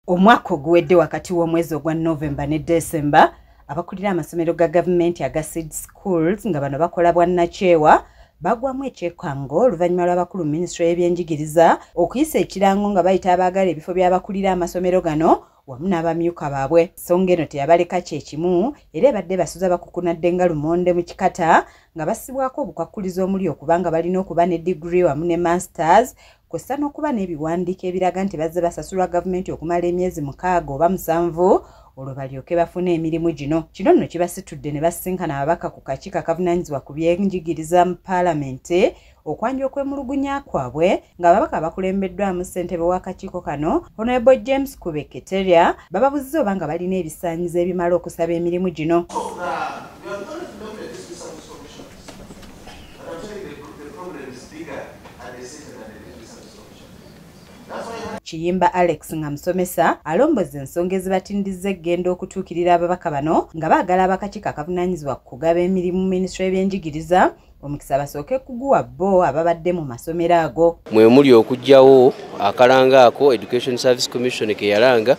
Omwaka oguwedde wakati w'omwezi ogwa November ne December abakulira amasomero ga gavumenti aga seed schools nga bano bakola bwannakyewa bagwamu ekyekango oluvannyuma lw'abakulu minisitule y'ebyenjigiriza okuyisa ekirango nga bayita abaagala ebifo by'abakulira amasomero gano wamu n'abamyuka baabwe. Songa eno teyabaleka kyekimu era ebadde basuza bakukunadde nga lumonde mu kikata nga bassibwako obukwakkulizo omuli okubanga balina okuba ne degree wamu ne masters kw'ossa n'okuba n'ebiwandiiko ebiraga nti bazze basasulwa gavumenti okumala emyezi 6 oba 7 olwo balyoke bafune emirimu gino. Kino nno kibasitudde ne basisinkana ababaka ku kakiiko akavunaanyizibwa ku byenjigiriza mu paalamenti okwanja okwemulugunya kwabwe ng'ababaka bakulembeddwamu ssentebe w'akakiiko kano Honorable James Kubeketeria bababuzza oba nga balina ebisaanyizo ebimala okusaba emirimu gino. Kiyimba Alex nga musomesa alomboza ensonga ezibatindiza eggenda okutuukirira ababaka bano nga baagala abakakiiko akavunaanyizibwa ku kugaba emirimu mu minisitule y'ebyenjigiriza omukisa basooke kuguwa bo ababadde mu masomero ago. Mwe muli okuggyawo akalanga ako Education Service Commission ke yalanga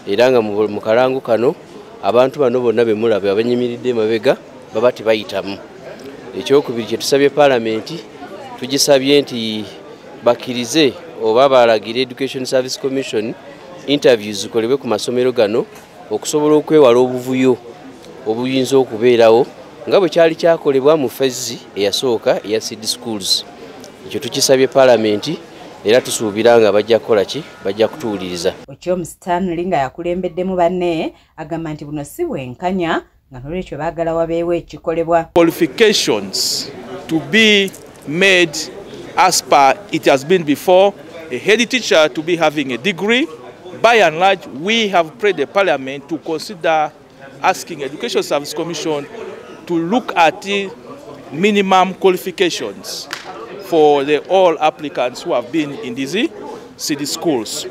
era nga mu kalango kano abantu bano bonna be mulaba abanyimiridde emabega baba tebayitamu. Ekyokubiri kye tusabye paalamenti tugisabye nti bakkirize oba balagire Education Service Commission interviews zikolebwe ku masomero gano okusobola okwewala obuvuyo obuyinza okubeerawo nga bwe kyali kyakolebwa mu phase eyasooka eya seed schools. Ekyo tukisabye paalamenti era tusuubira nga bajja kukola ki, bajja kutuwuliriza. Okyo Stanley nga yakulembeddemu banne agamba nti buno si bwenkanya nga nolwekyo baagala wabeewo ekikolebwa. Qualifications to be made as per it has been before, a head teacher to be having a degree. By and large, we have prayed the Parliament to consider asking Education Service Commission to look at the minimum qualifications for all applicants who have been in these city schools.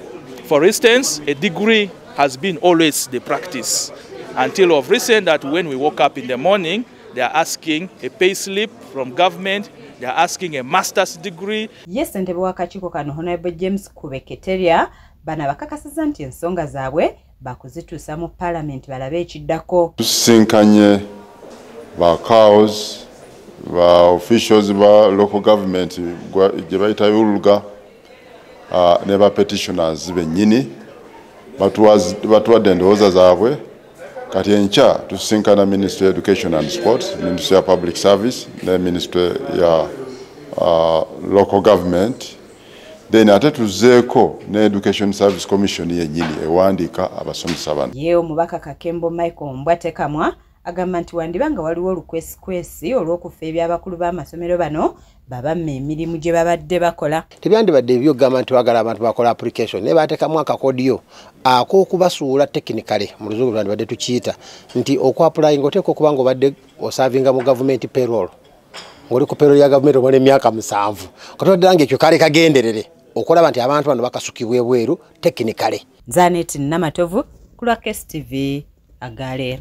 For instance, a degree has been always the practice until of recent that when we woke up in the morning, they are asking a pay slip from government. They are asking a master's degree. Yes, ssentebe w'akakiiko kano Honorable James Kubeketeria bana bakakasiza nti ensonga zaabwe bakuzituusa mu paalamenti balabe ekiddako. Tusinkanye ba cows, ba officials ba local government gye bayita yuluga ne ba petitioners bennyini batuwadde endowooza zaabwe. Kati enkya tusinkana Ministry of Education and Sport, Ministry of Public Service, ne Ministry ya local government. Then ate tuzeeko ne Education Service Commission yennyini ewandiika abasomesa bano. Ye omubaka Kakembo Michael Mbwatekamwa agamba nti wandibanga waliwo olukwesikwesi olw'okufa eby'abakulu b'amasomero bano babamma emirimu gye babadde bakola. Tebyandibadde ebyogamba nti bagala abantu bakola application ne bateekamu akakodyo ak'okubasuula technically mu luzungu lwandibadde tukiyita nti okwapulayinga oteeka okuba nga obadde osavinga mu gavumenti payroll ng'oli ku payroll ya gavumenti omala emyaka 7 katodde nga ekyo kale kagenderere okulaba nti abantu bano bakasukibwa ebweru technically. Zanet Namatovu ku lwa KSTV Agale.